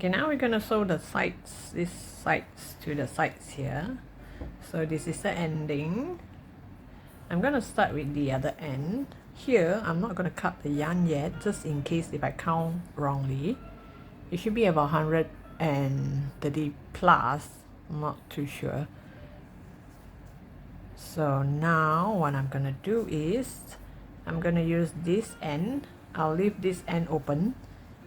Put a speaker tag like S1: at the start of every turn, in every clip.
S1: Okay, now we're gonna sew the sides, these sides to the sides here. So this is the ending. I'm gonna start with the other end. Here, I'm not gonna cut the yarn yet, just in case if I count wrongly. It should be about 130 plus, I'm not too sure. So now what I'm gonna do is, I'm gonna use this end. I'll leave this end open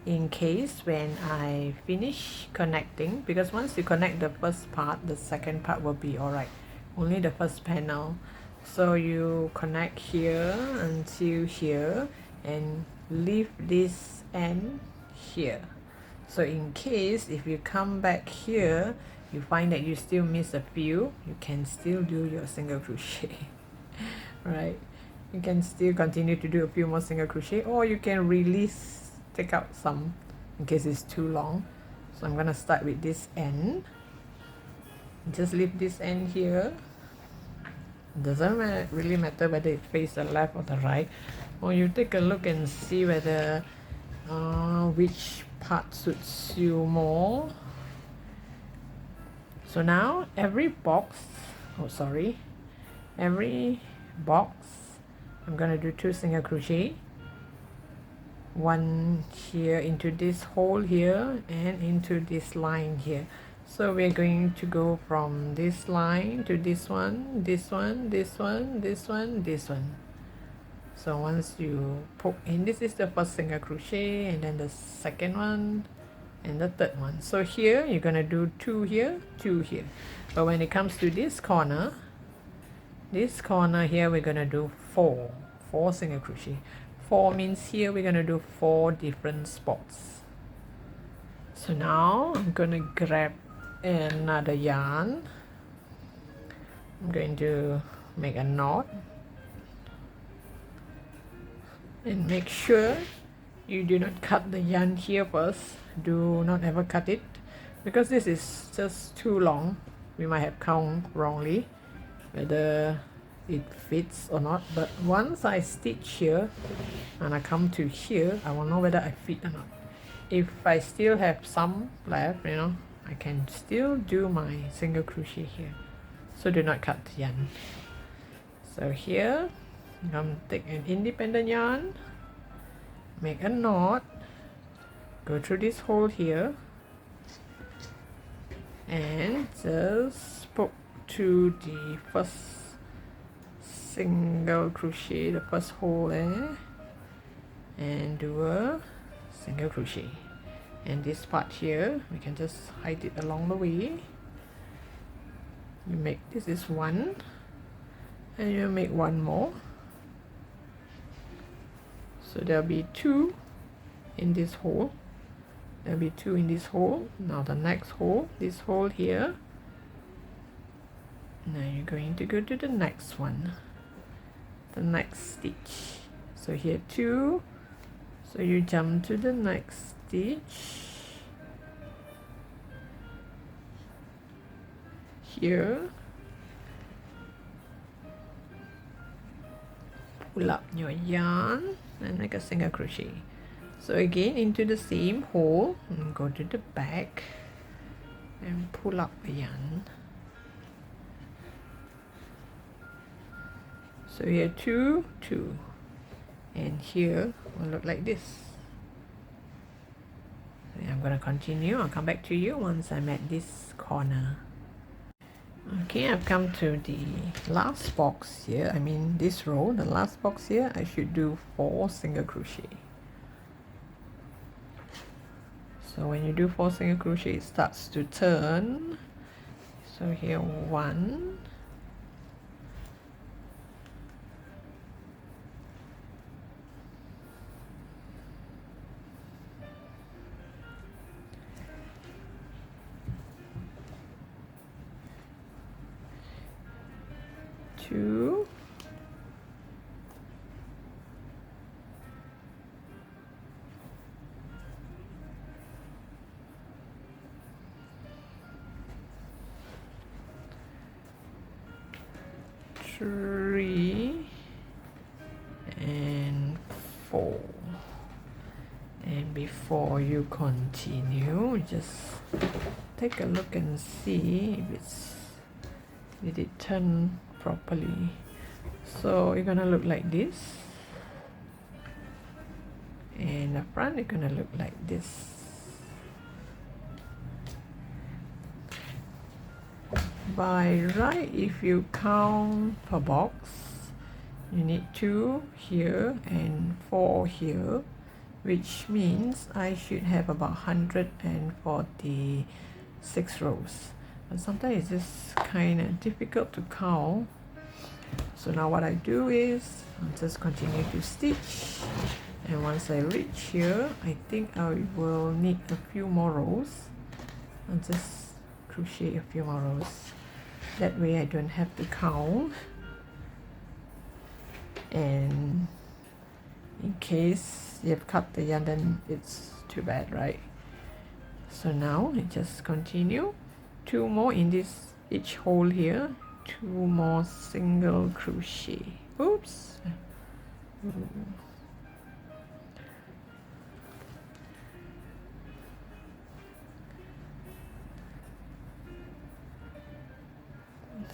S1: in case when I finish connecting, because once you connect the first part, the second part will be alright, only the first panel. So you connect here until here and leave this end here. So in case if you come back here, you find that you still miss a few, you can still do your single crochet. Right, you can still continue to do a few more single crochet, or you can release, take out some in case it's too long. So I'm gonna start with this end, just leave this end here. Doesn't really matter whether it faces the left or the right, or you take a look and see whether which part suits you more. So now every box, every box I'm gonna do 2 single crochet, one here into this hole here and into this line here. So we're going to go from this line to this one, this one, this one, this one, this one. So once you poke in, this is the first single crochet, and then the second one and the third one. So here you're gonna do 2 here, 2 here. But when it comes to this corner here, we're gonna do 4 single crochet. 4 means here we're gonna do 4 different spots. So now I'm gonna grab another yarn. I'm going to make a knot, and make sure you do not cut the yarn here first. Do not ever cut it, because this is just too long. We might have counted wrongly whether it fits or not, but once I stitch here and I come to here, I will know whether I fit or not. If I still have some left, you know, I can still do my single crochet here. So do not cut the yarn. So here I'm going to take an independent yarn, make a knot, go through this hole here, and just poke to the first single crochet, the first hole there, and do a single crochet. And this part here we can just hide it along the way. You make, this is 1, and you make 1 more, so there'll be 2 in this hole, there'll be 2 in this hole. Now the next hole, this hole here, now you're going to go to the next one, the next stitch. So here 2, so you jump to the next stitch here, pull up your yarn and make a single crochet. So again into the same hole, and go to the back and pull up the yarn. So here 2, 2, and here will look like this. So I'm going to continue. I'll come back to you once I'm at this corner. Okay, I've come to the last box here, I mean this row, the last box here. I should do 4 single crochet. So when you do 4 single crochet, it starts to turn. So here 1, 2, 3, and 4. And before before you continue, just take a look and see if did it turn properly. So you're gonna look like this, and the front is gonna look like this. By right, if you count per box, you need 2 here and 4 here, which means I should have about 146 rows. But sometimes it's just kind of difficult to count. So now what I do is I'll just continue to stitch, and once I reach here, I think I will need a few more rows. I'll just crochet a few more rows. That way I don't have to count, and in case you've cut the yarn, then it's too bad, right? So now I just continue 2 more in this each hole here, 2 more single crochet. Oops.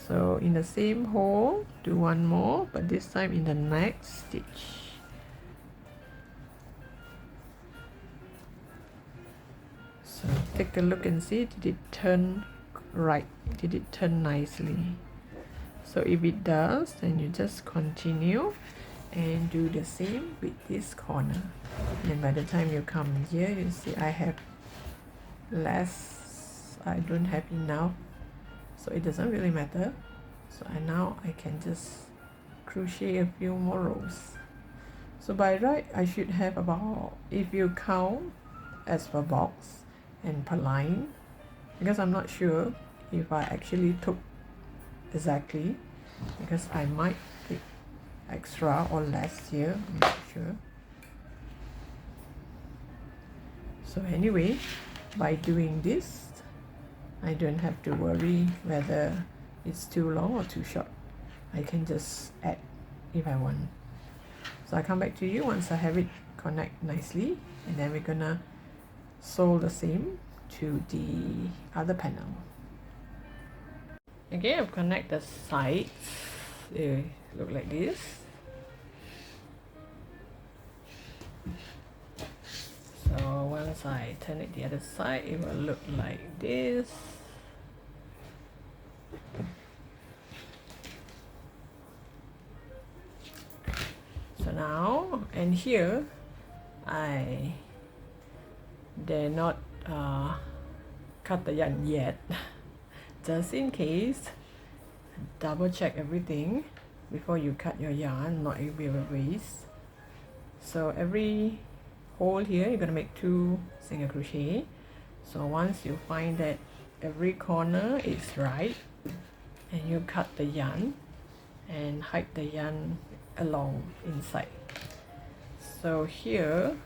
S1: So in the same hole, do 1 more, but this time in the next stitch. So take a look and see, did it turn right? Did it turn nicely? So if it does, then you just continue and do the same with this corner. And by the time you come here, you see I have less, I don't have enough, so it doesn't really matter. So now I can just crochet a few more rows. So by right, I should have about, if you count as per box and per line, because I'm not sure if I actually took exactly, because I might take extra or less here, I'm not sure. So anyway, by doing this, I don't have to worry whether it's too long or too short. I can just add if I want. So I come back to you once I have it connect nicely, and then we're gonna sew the same to the other panel. Okay, I've connected the sides. They look like this. So once I turn it the other side, it will look like this. So now, and here, I dare not cut the yarn yet, just in case. Double check everything before you cut your yarn, not it will waste. So every hole here, you're gonna make 2 single crochet. So once you find that every corner is right, and you cut the yarn and hide the yarn along inside. So here,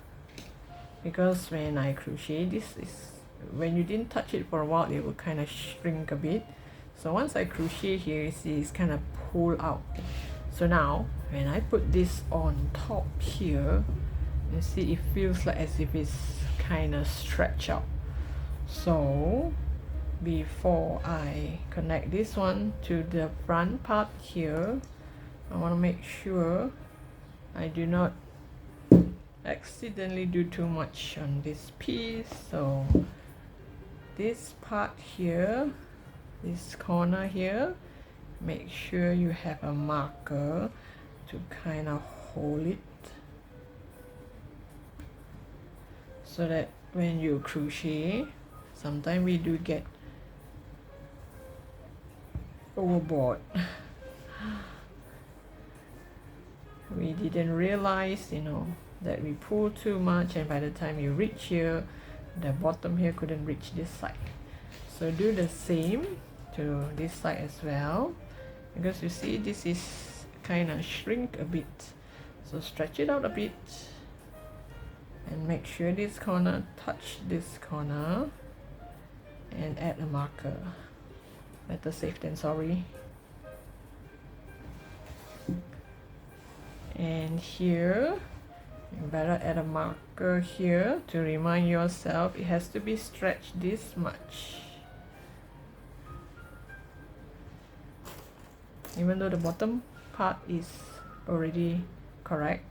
S1: because when I crochet, this is when you didn't touch it for a while, it will kind of shrink a bit. So once I crochet here, you see it's kind of pull out. So now when I put this on top here, you see it feels like as if it's kind of stretch out. So before I connect this one to the front part here, I want to make sure I do not accidentally do too much on this piece. So this part here, this corner here, make sure you have a marker to kind of hold it, so that when you crochet, sometimes we do get overboard. We didn't realize, you know, that we pull too much, and by the time you reach here, the bottom here couldn't reach this side. So do the same to this side as well, because you see this is kind of shrink a bit. So stretch it out a bit and make sure this corner touch this corner, and add a marker. Better safe than sorry. And here You better add a marker here to remind yourself it has to be stretched this much. Even though the bottom part is already correct.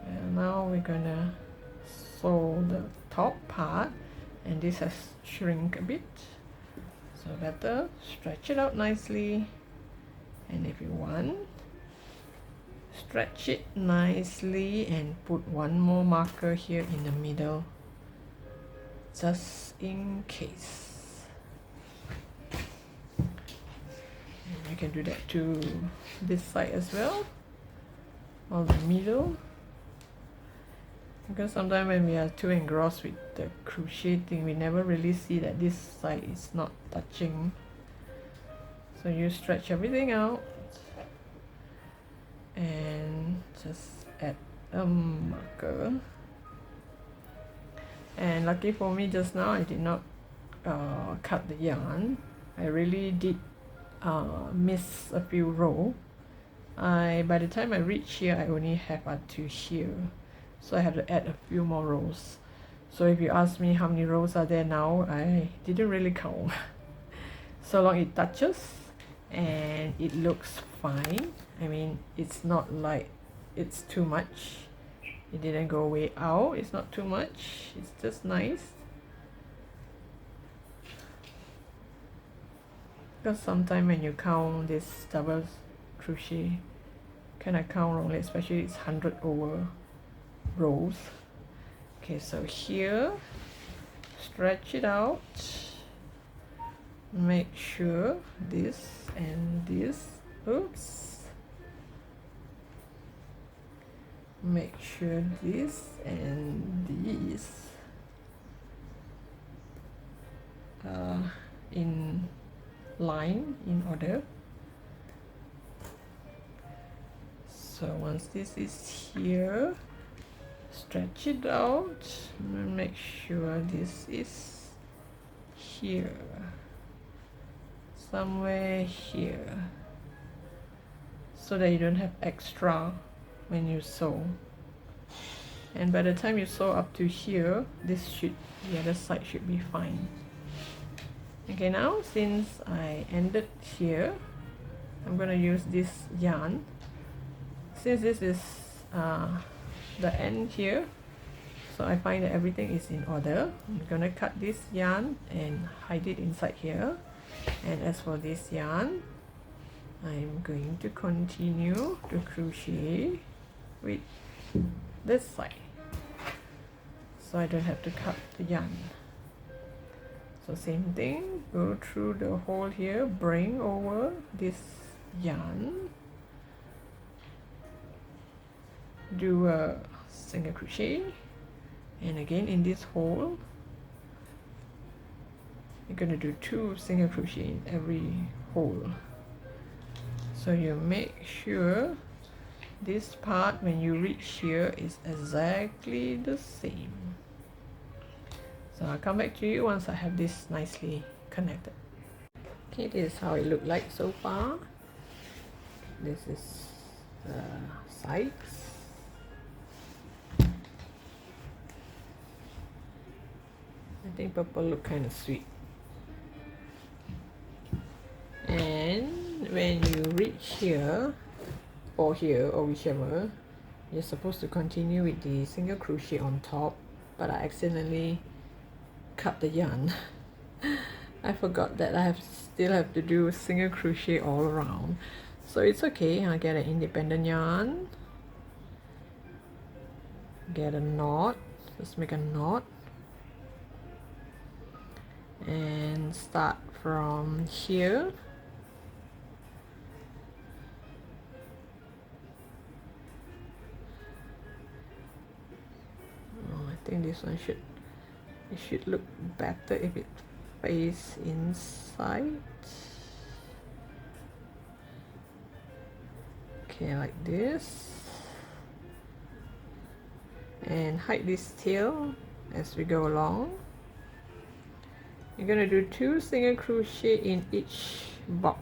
S1: And now we're gonna sew the top part, and this has shrunk a bit. So better stretch it out nicely. And if you want, stretch it nicely and put one more marker here in the middle, just in case. And you can do that to this side as well, or the middle, because sometimes when we are too engrossed with the crochet thing, we never really see that this side is not touching. So you stretch everything out and just add a marker. And lucky for me, just now I did not cut the yarn. I really did miss a few rows. By the time I reach here, I only have up to here, so I have to add a few more rows. So if you ask me how many rows are there now, I didn't really count. So long it touches and it looks fine. I mean, it's not like it's too much. It didn't go way out. It's not too much. It's just nice. Because sometimes when you count this double crochet, kind of count wrongly, especially it's 100 over rows. Okay, so here, stretch it out. Make sure this and this, oops. Make sure this and these are in line, in order. So once this is here, stretch it out and make sure this is here, somewhere here, so that you don't have extra when you sew. And by the time you sew up to here, the other side should be fine. Okay, now since I ended here, I'm gonna use this yarn. Since this is the end here, so I find that everything is in order, I'm gonna cut this yarn and hide it inside here. And as for this yarn, I'm going to continue to crochet with this side, so I don't have to cut the yarn. So same thing, go through the hole here, bring over this yarn, do a single crochet, and again in this hole you're going to do 2 single crochet in every hole. So you make sure this part when you reach here is exactly the same. So I'll come back to you once I have this nicely connected. Okay, this is how it looked like so far. This is the sides. I think purple look kind of sweet. And when you reach here or whichever, you're supposed to continue with the single crochet on top, but I accidentally cut the yarn. I forgot that I still have to do single crochet all around, so it's okay. I'll get an independent yarn, get a knot, just make a knot, and start from here. I think this one should look better if it face inside. Okay, like this, and hide this tail as we go along. You're gonna do 2 single crochet in each box.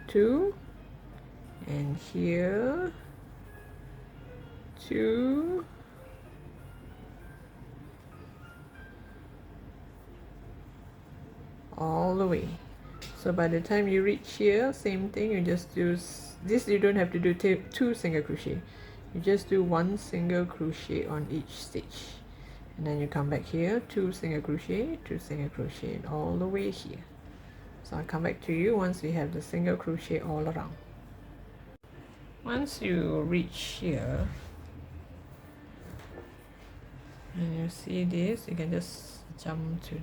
S1: 2, and here 2, all the way. So by the time you reach here, same thing, you just do this. You don't have to do 2 single crochet, you just do 1 single crochet on each stitch, and then you come back here, 2 single crochet, 2 single crochet, and all the way here. So I'll come back to you once we have the single crochet all around. Once you reach here and you see this, you can just jump to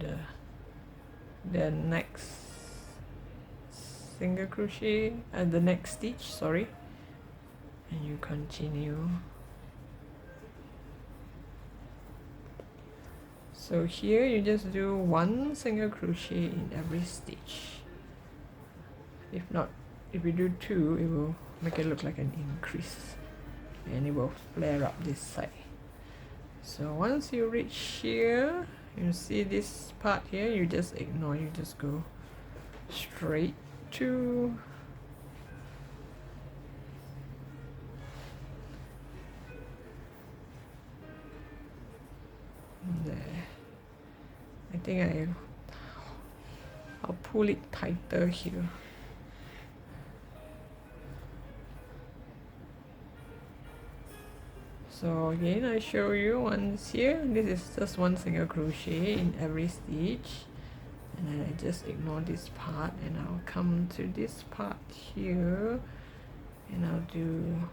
S1: the next single crochet, the next stitch, sorry, and you continue. So here you just do 1 single crochet in every stitch. If you do 2, it will make it look like an increase, and it will flare up this side. So once you reach here, you see this part here, you just ignore, you just go straight to there. I think I'll pull it tighter here. So again, I show you once here, this is just 1 single crochet in every stitch, and then I just ignore this part, and I'll come to this part here, and I'll do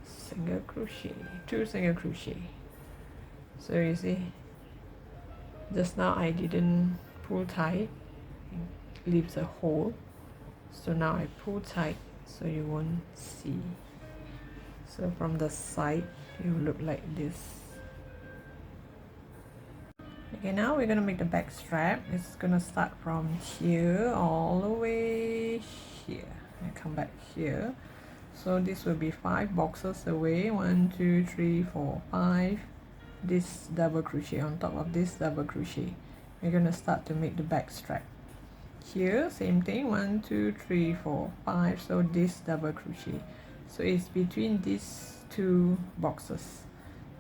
S1: single crochet, 2 single crochet. So you see, just now I didn't pull tight, it leaves a hole, so now I pull tight so you won't see. So from the side, it will look like this. Okay, now we're gonna make the back strap. It's gonna start from here all the way here and come back here. So this will be 5 boxes away. 1, 2, 3, 4, 5. This double crochet on top of this double crochet. We're gonna start to make the back strap. Here, same thing. 1, 2, 3, 4, 5. So this double crochet. So it's between these 2 boxes.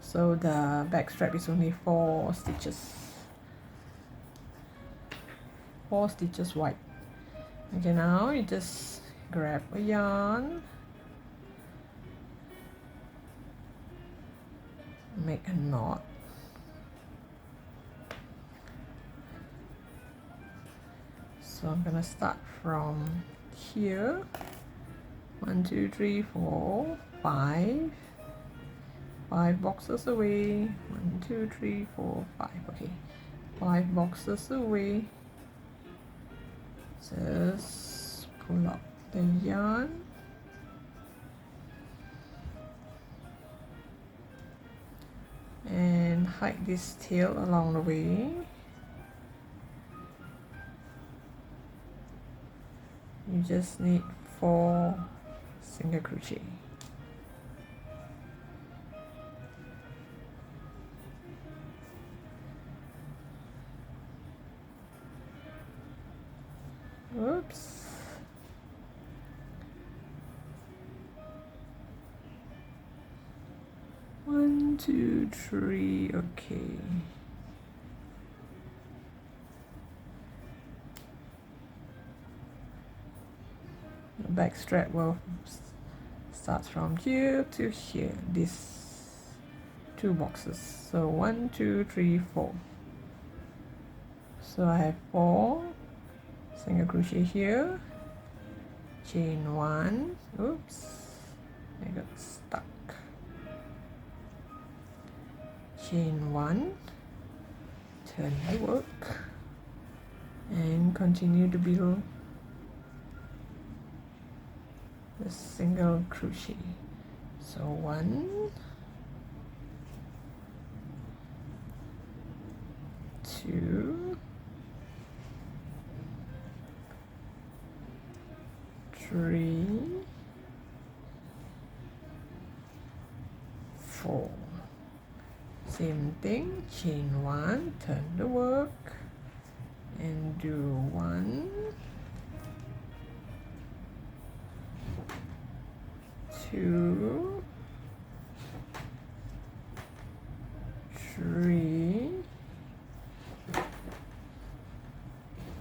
S1: So the back strap is only 4 stitches. 4 stitches wide. Okay, now you just grab a yarn, make a knot. So I'm gonna start from here. 1, 2, 3, 4, 5. 5 boxes away. 1, 2, 3, 4, 5. Okay, 5 boxes away. Just pull up the yarn. And hide this tail along the way. You just need 4 single crochet. Oops. One, 2, 3, okay. The back strap will start from here to here, these 2 boxes. So 1, 2, 3, 4. So I have 4 single crochet here, chain 1, oops, I got stuck, chain 1, turn the work, and continue to build the single crochet. So 1, 2, 3, 4. Same thing, chain 1, turn the work, and do 1, 2, 3,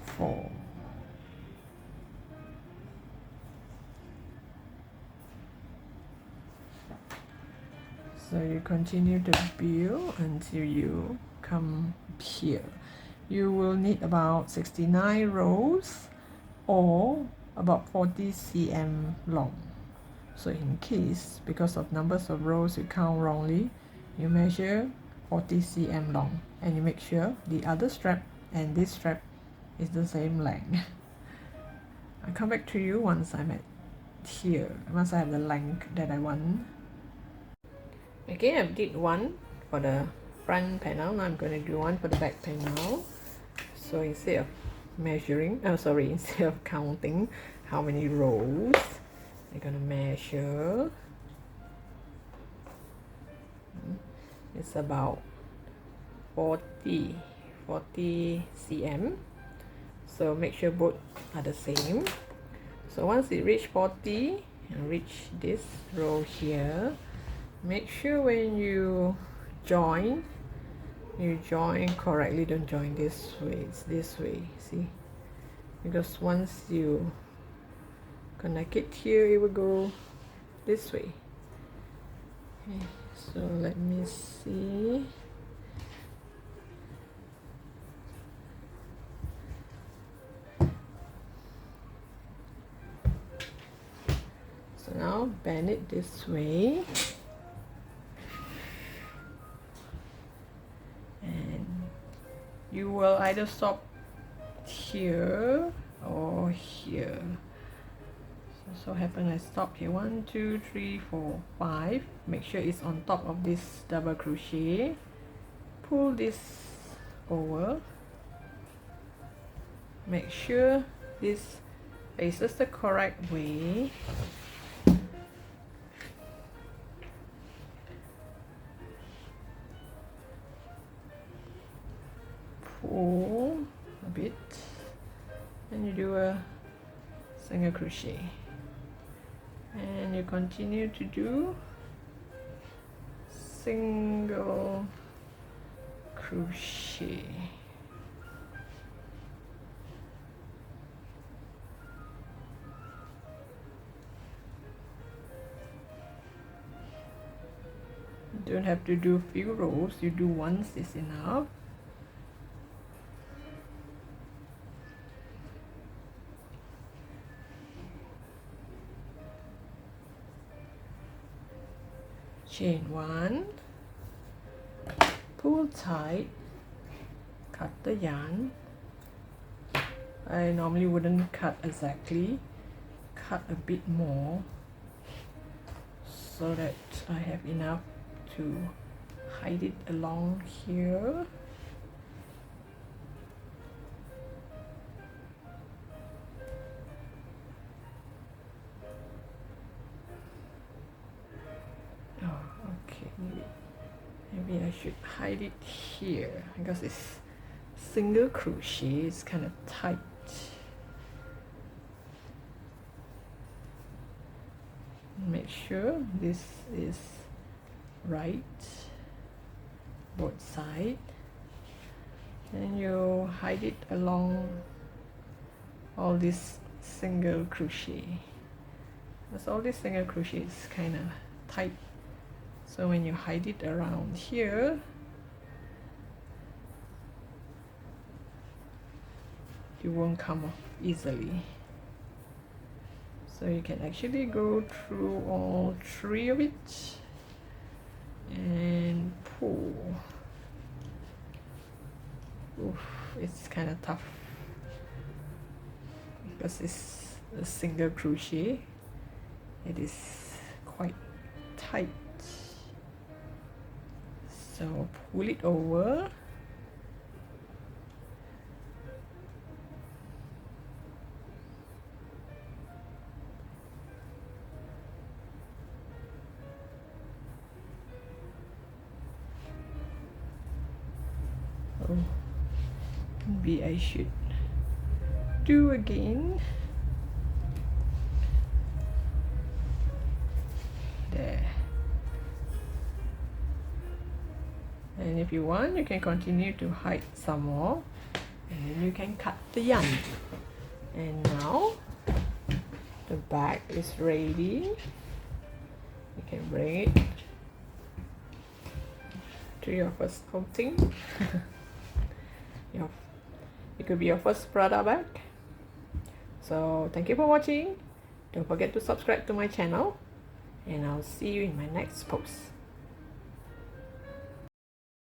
S1: 4. So you continue to build until you come here. You will need about 69 rows or about 40 cm long. So in case, because of numbers of rows you count wrongly, you measure 40 cm long and you make sure the other strap and this strap is the same length. I'll come back to you once I'm at here, once I have the length that I want. Okay, I did one for the front panel. Now I'm going to do one for the back panel. So instead of measuring, instead of counting how many rows, I'm going to measure. It's about 40 cm. So make sure both are the same. So once it reach 40 and reach this row here, make sure when you join correctly. Don't join this way, it's this way, see, because once you connect it here, it will go this way. Okay, so let me see. So now bend it this way. You will either stop here or here. So happen I stop here. 1, 2, 3, 4, 5. Make sure it's on top of this double crochet. Pull this over. Make sure this faces the correct way. Pull a bit and you do a single crochet and you continue to do single crochet. You don't have to do few rows, you do once is enough. Chain 1, pull tight, cut the yarn. I normally wouldn't cut exactly, cut a bit more so that I have enough to hide it along here. Maybe I should hide it here because it's single crochet, it's kind of tight. Make sure this is right, both sides, and you hide it along all this single crochet. Because all this single crochet is kind of tight. So when you hide it around here, it won't come off easily. So you can actually go through all 3 of it and pull. Oof, it's kind of tough because it's a single crochet. It is quite tight. So pull it over. Oh, maybe I should do again. And if you want, you can continue to hide some more, and then you can cut the yarn. And now the bag is ready. You can bring it to your first outing. It could be your first Prada bag. So thank you for watching. Don't forget to subscribe to my channel, and I'll see you in my next post.